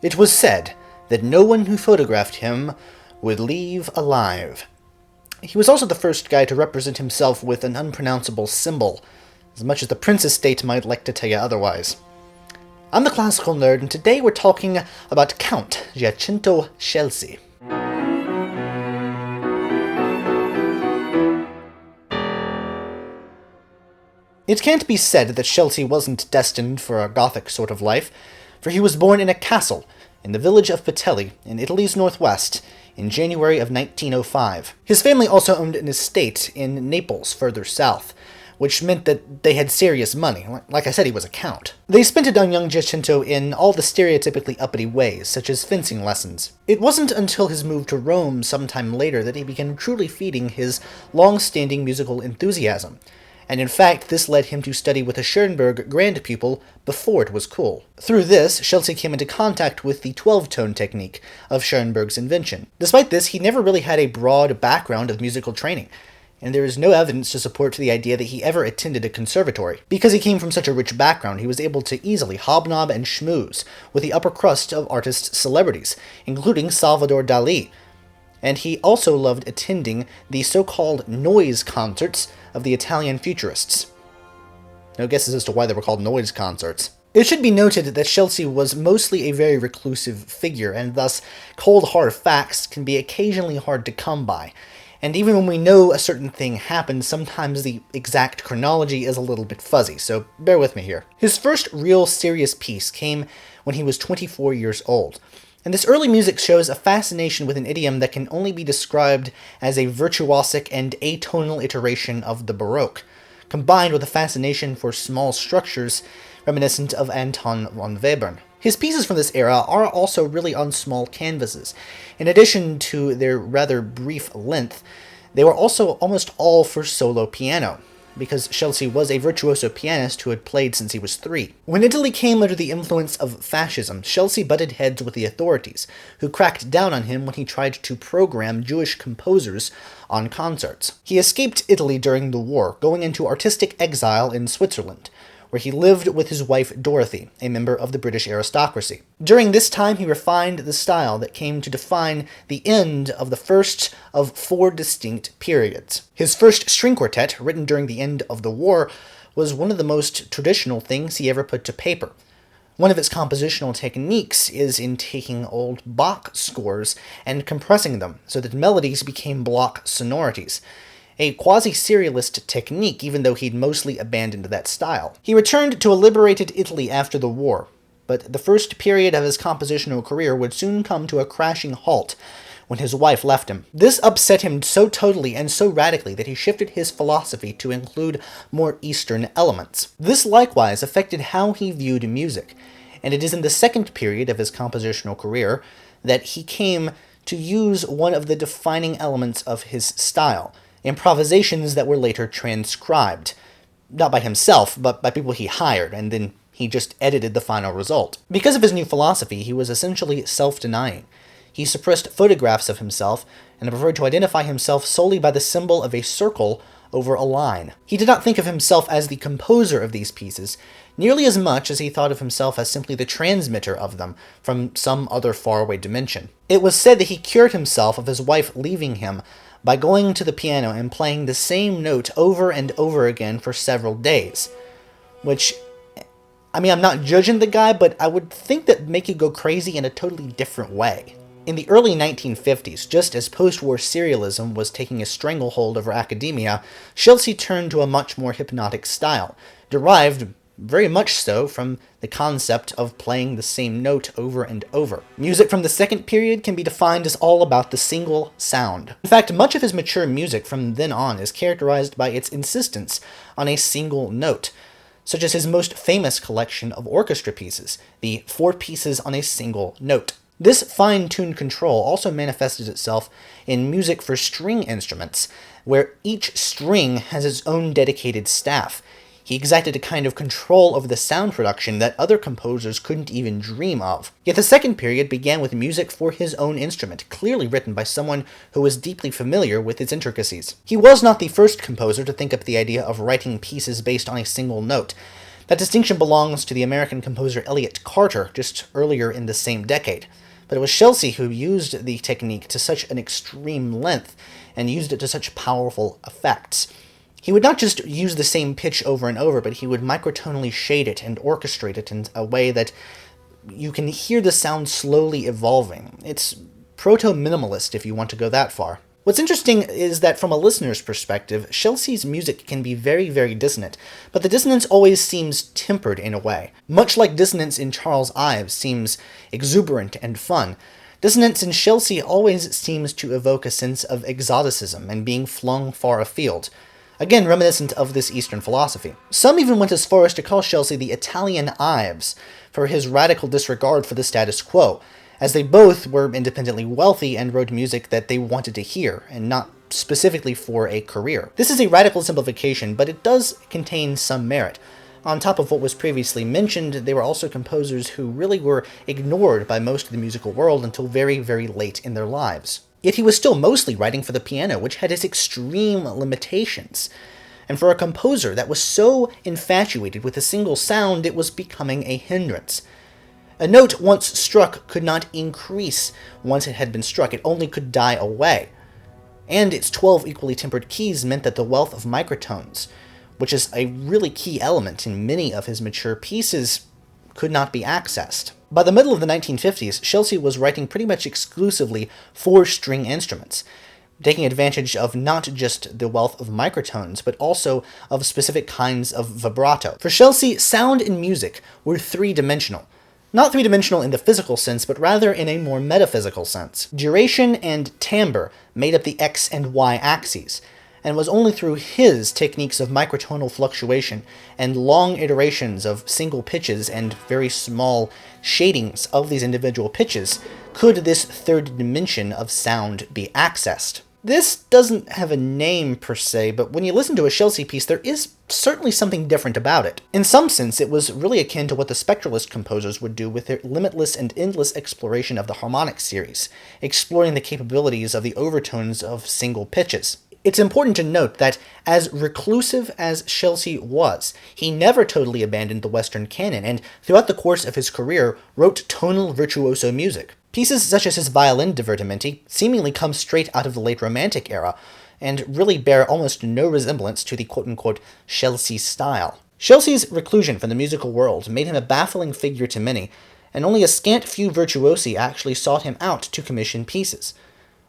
It was said that no one who photographed him would leave alive. He was also the first guy to represent himself with an unpronounceable symbol, as much as the Prince Estate might like to tell you otherwise. I'm the Classical Nerd, and today we're talking about Count Giacinto Scelsi. It can't be said that Scelsi wasn't destined for a Gothic sort of life, for he was born in a castle in the village of Petelli, in Italy's northwest, in January of 1905. His family also owned an estate in Naples, further south, which meant that they had serious money. Like I said, he was a count. They spent it on young Giacinto in all the stereotypically uppity ways, such as fencing lessons. It wasn't until his move to Rome sometime later that he began truly feeding his long-standing musical enthusiasm. And in fact, this led him to study with a Schoenberg grand pupil before it was cool. Through this, Scelsi came into contact with the 12-tone technique of Schoenberg's invention. Despite this, he never really had a broad background of musical training, and there is no evidence to support the idea that he ever attended a conservatory. Because he came from such a rich background, he was able to easily hobnob and schmooze with the upper crust of artist celebrities, including Salvador Dali. And he also loved attending the so-called noise concerts of the Italian futurists. No guesses as to why they were called noise concerts. It should be noted that Scelsi was mostly a very reclusive figure, and thus cold hard facts can be occasionally hard to come by. And even when we know a certain thing happened, sometimes the exact chronology is a little bit fuzzy, so bear with me here. His first real serious piece came when he was 24 years old. And this early music shows a fascination with an idiom that can only be described as a virtuosic and atonal iteration of the Baroque, combined with a fascination for small structures reminiscent of Anton von Webern. His pieces from this era are also really on small canvases. In addition to their rather brief length, they were also almost all for solo piano, because Scelsi was a virtuoso pianist who had played since he was 3. When Italy came under the influence of fascism, Scelsi butted heads with the authorities, who cracked down on him when he tried to program Jewish composers on concerts. He escaped Italy during the war, going into artistic exile in Switzerland, where he lived with his wife Dorothy, a member of the British aristocracy. During this time, he refined the style that came to define the end of the first of 4 distinct periods. His first string quartet, written during the end of the war, was one of the most traditional things he ever put to paper. One of its compositional techniques is in taking old Bach scores and compressing them so that melodies became block sonorities. A quasi-serialist technique, even though he'd mostly abandoned that style. He returned to a liberated Italy after the war, but the first period of his compositional career would soon come to a crashing halt when his wife left him. This upset him so totally and so radically that he shifted his philosophy to include more Eastern elements. This likewise affected how he viewed music, and it is in the second period of his compositional career that he came to use one of the defining elements of his style, improvisations that were later transcribed. Not by himself, but by people he hired, and then he just edited the final result. Because of his new philosophy, he was essentially self-denying. He suppressed photographs of himself, and preferred to identify himself solely by the symbol of a circle over a line. He did not think of himself as the composer of these pieces, nearly as much as he thought of himself as simply the transmitter of them from some other faraway dimension. It was said that he cured himself of his wife leaving him by going to the piano and playing the same note over and over again for several days. Which, I'm not judging the guy, but I would think that make you go crazy in a totally different way. In the early 1950s, just as post-war serialism was taking a stranglehold over academia, Scelsi turned to a much more hypnotic style, derived very much so from the concept of playing the same note over and over. Music from the second period can be defined as all about the single sound. In fact, much of his mature music from then on is characterized by its insistence on a single note, such as his most famous collection of orchestra pieces, the 4 pieces on a single note. This fine-tuned control also manifested itself in music for string instruments, where each string has its own dedicated staff. He exacted a kind of control over the sound production that other composers couldn't even dream of. Yet the second period began with music for his own instrument, clearly written by someone who was deeply familiar with its intricacies. He was not the first composer to think up the idea of writing pieces based on a single note. That distinction belongs to the American composer Elliott Carter just earlier in the same decade. But it was Scelsi who used the technique to such an extreme length and used it to such powerful effects. He would not just use the same pitch over and over, but he would microtonally shade it and orchestrate it in a way that you can hear the sound slowly evolving. It's proto-minimalist if you want to go that far. What's interesting is that from a listener's perspective, Scelsi's music can be very, very dissonant, but the dissonance always seems tempered in a way. Much like dissonance in Charles Ives seems exuberant and fun, dissonance in Scelsi always seems to evoke a sense of exoticism and being flung far afield, again reminiscent of this Eastern philosophy. Some even went as far as to call Scelsi the Italian Ives for his radical disregard for the status quo, as they both were independently wealthy and wrote music that they wanted to hear, and not specifically for a career. This is a radical simplification, but it does contain some merit. On top of what was previously mentioned, they were also composers who really were ignored by most of the musical world until very, very late in their lives. Yet he was still mostly writing for the piano, which had its extreme limitations. And for a composer that was so infatuated with a single sound, it was becoming a hindrance. A note once struck could not increase once it had been struck, it only could die away. And its 12 equally tempered keys meant that the wealth of microtones, which is a really key element in many of his mature pieces, could not be accessed. By the middle of the 1950s, Scelsi was writing pretty much exclusively for string instruments, taking advantage of not just the wealth of microtones, but also of specific kinds of vibrato. For Scelsi, sound and music were three-dimensional. Not three-dimensional in the physical sense, but rather in a more metaphysical sense. Duration and timbre made up the X and Y axes, and it was only through his techniques of microtonal fluctuation and long iterations of single pitches and very small shadings of these individual pitches could this third dimension of sound be accessed. This doesn't have a name per se, but when you listen to a Scelsi piece, there is certainly something different about it. In some sense, it was really akin to what the spectralist composers would do with their limitless and endless exploration of the harmonic series, exploring the capabilities of the overtones of single pitches. It's important to note that, as reclusive as Scelsi was, he never totally abandoned the Western canon, and throughout the course of his career wrote tonal virtuoso music. Pieces such as his violin divertimenti seemingly come straight out of the late Romantic era, and really bear almost no resemblance to the quote-unquote Scelsi style. Scelsi's reclusion from the musical world made him a baffling figure to many, and only a scant few virtuosi actually sought him out to commission pieces.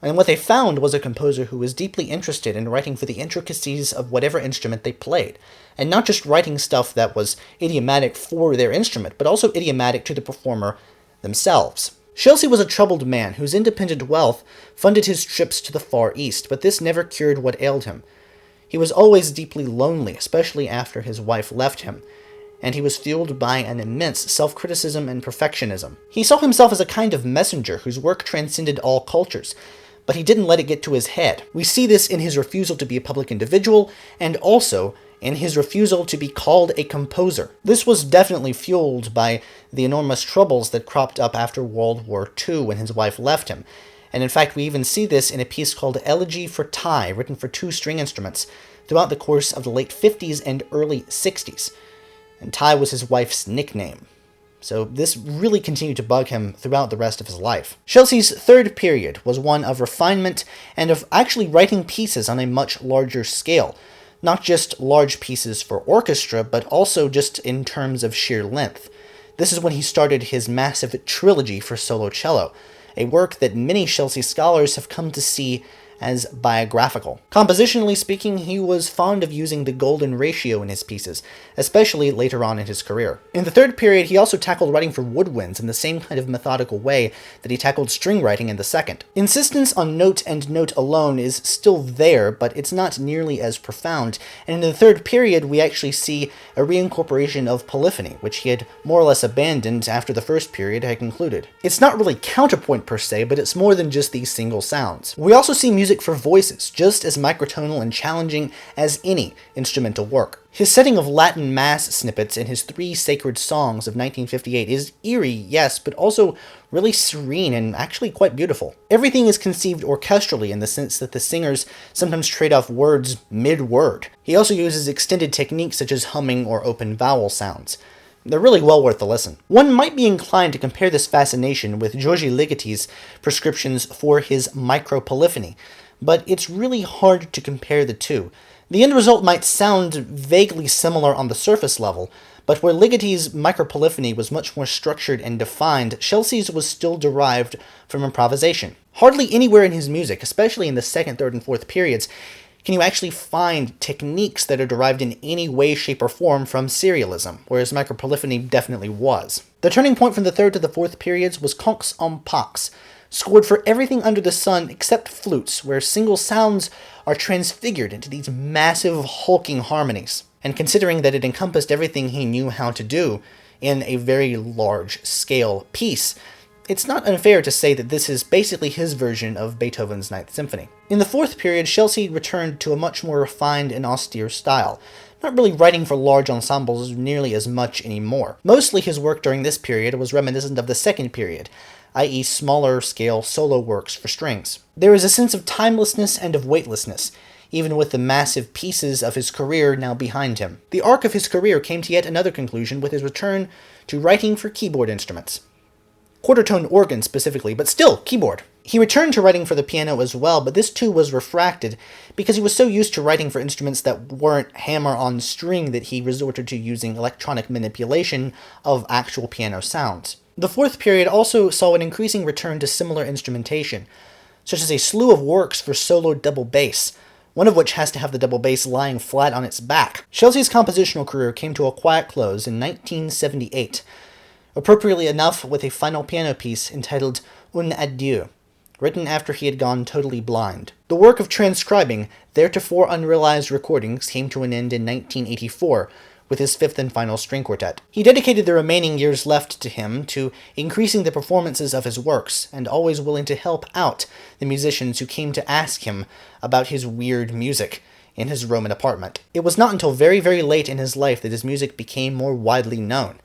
And what they found was a composer who was deeply interested in writing for the intricacies of whatever instrument they played, and not just writing stuff that was idiomatic for their instrument, but also idiomatic to the performer themselves. Scelsi was a troubled man whose independent wealth funded his trips to the Far East, but this never cured what ailed him. He was always deeply lonely, especially after his wife left him, and he was fueled by an immense self-criticism and perfectionism. He saw himself as a kind of messenger whose work transcended all cultures, but he didn't let it get to his head. We see this in his refusal to be a public individual, and also in his refusal to be called a composer. This was definitely fueled by the enormous troubles that cropped up after World War II when his wife left him, and in fact we even see this in a piece called Elegy for Ty, written for 2 string instruments, throughout the course of the late 50s and early 60s, and Ty was his wife's nickname. So this really continued to bug him throughout the rest of his life. Scelsi's third period was one of refinement and of actually writing pieces on a much larger scale. Not just large pieces for orchestra, but also just in terms of sheer length. This is when he started his massive trilogy for solo cello, a work that many Scelsi scholars have come to see as biographical. Compositionally speaking, he was fond of using the golden ratio in his pieces, especially later on in his career. In the third period, he also tackled writing for woodwinds in the same kind of methodical way that he tackled string writing in the second. Insistence on note and note alone is still there, but it's not nearly as profound, and in the third period we actually see a reincorporation of polyphony, which he had more or less abandoned after the first period had concluded. It's not really counterpoint per se, but it's more than just these single sounds. We also see music music for voices, just as microtonal and challenging as any instrumental work. His setting of Latin Mass snippets in his 3 Sacred Songs of 1958 is eerie, yes, but also really serene and actually quite beautiful. Everything is conceived orchestrally in the sense that the singers sometimes trade off words mid-word. He also uses extended techniques such as humming or open vowel sounds. They're really well worth the listen. One might be inclined to compare this fascination with György Ligety's prescriptions for his micropolyphony, but it's really hard to compare the two. The end result might sound vaguely similar on the surface level, but where Ligety's micropolyphony was much more structured and defined, Scelsi's was still derived from improvisation. Hardly anywhere in his music, especially in the second, third, and fourth periods, can you actually find techniques that are derived in any way, shape, or form from serialism, whereas micropolyphony definitely was. The turning point from the third to the fourth periods was konx-om-pax, scored for everything under the sun except flutes, where single sounds are transfigured into these massive, hulking harmonies. And considering that it encompassed everything he knew how to do in a very large-scale piece, it's not unfair to say that this is basically his version of Beethoven's Ninth Symphony. In the fourth period, Scelsi returned to a much more refined and austere style, not really writing for large ensembles nearly as much anymore. Mostly his work during this period was reminiscent of the second period, i.e. smaller-scale solo works for strings. There is a sense of timelessness and of weightlessness, even with the massive pieces of his career now behind him. The arc of his career came to yet another conclusion with his return to writing for keyboard instruments. Quarter-tone organ specifically, but still, keyboard. He returned to writing for the piano as well, but this too was refracted because he was so used to writing for instruments that weren't hammer-on-string that he resorted to using electronic manipulation of actual piano sounds. The fourth period also saw an increasing return to similar instrumentation, such as a slew of works for solo double bass, one of which has to have the double bass lying flat on its back. Scelsi's compositional career came to a quiet close in 1978, appropriately enough with a final piano piece entitled Un Adieu, written after he had gone totally blind. The work of transcribing theretofore unrealized recordings came to an end in 1984, with his fifth and final string quartet. He dedicated the remaining years left to him to increasing the performances of his works, and always willing to help out the musicians who came to ask him about his weird music in his Roman apartment. It was not until very, very late in his life that his music became more widely known,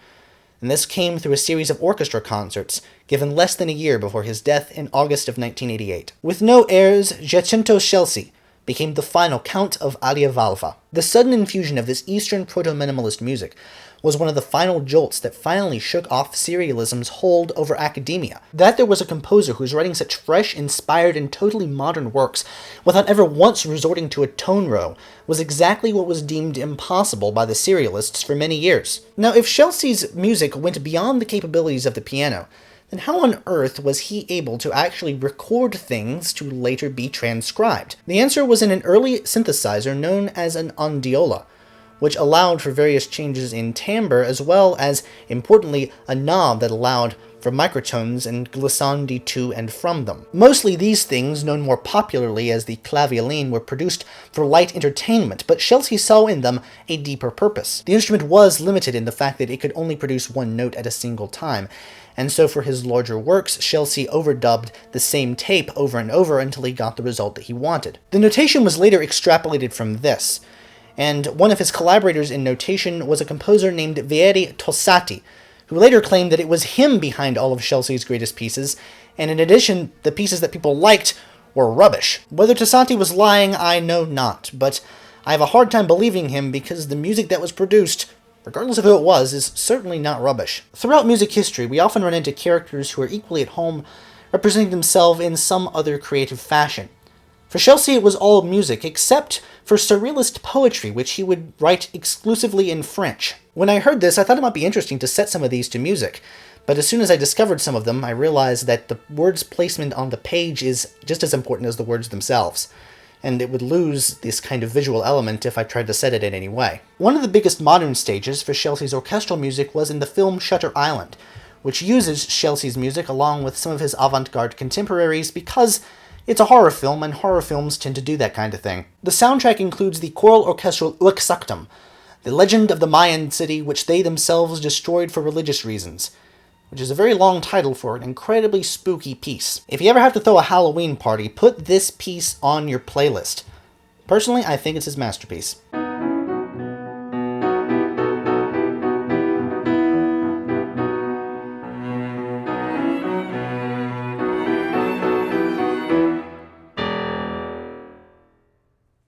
and this came through a series of orchestra concerts given less than a year before his death in August of 1988. With no heirs, Giacinto Scelsi became the final Count of Ayala Valva. The sudden infusion of this Eastern proto-minimalist music was one of the final jolts that finally shook off serialism's hold over academia. That there was a composer who was writing such fresh, inspired, and totally modern works without ever once resorting to a tone row was exactly what was deemed impossible by the serialists for many years. Now, if Scelsi's music went beyond the capabilities of the piano, then how on earth was he able to actually record things to later be transcribed? The answer was in an early synthesizer known as an ondiola, which allowed for various changes in timbre as well as, importantly, a knob that allowed for microtones and glissandi to and from them. Mostly these things, known more popularly as the clavioline, were produced for light entertainment, but Scelsi saw in them a deeper purpose. The instrument was limited in the fact that it could only produce one note at a single time, and so for his larger works, Scelsi overdubbed the same tape over and over until he got the result that he wanted. The notation was later extrapolated from this, and one of his collaborators in notation was a composer named Vieri Tossati, who later claimed that it was him behind all of Scelsi's greatest pieces, and in addition, the pieces that people liked were rubbish. Whether Tossati was lying, I know not, but I have a hard time believing him because the music that was produced, regardless of who it was, is certainly not rubbish. Throughout music history, we often run into characters who are equally at home representing themselves in some other creative fashion. For Scelsi, it was all music, except for surrealist poetry, which he would write exclusively in French. When I heard this, I thought it might be interesting to set some of these to music, but as soon as I discovered some of them, I realized that the words placement on the page is just as important as the words themselves, and it would lose this kind of visual element if I tried to set it in any way. One of the biggest modern stages for Scelsi's orchestral music was in the film Shutter Island, which uses Scelsi's music along with some of his avant-garde contemporaries because it's a horror film, and horror films tend to do that kind of thing. The soundtrack includes the choral orchestral Uxactum, the legend of the Mayan city which they themselves destroyed for religious reasons, which is a very long title for an incredibly spooky piece. If you ever have to throw a Halloween party, put this piece on your playlist. Personally, I think it's his masterpiece.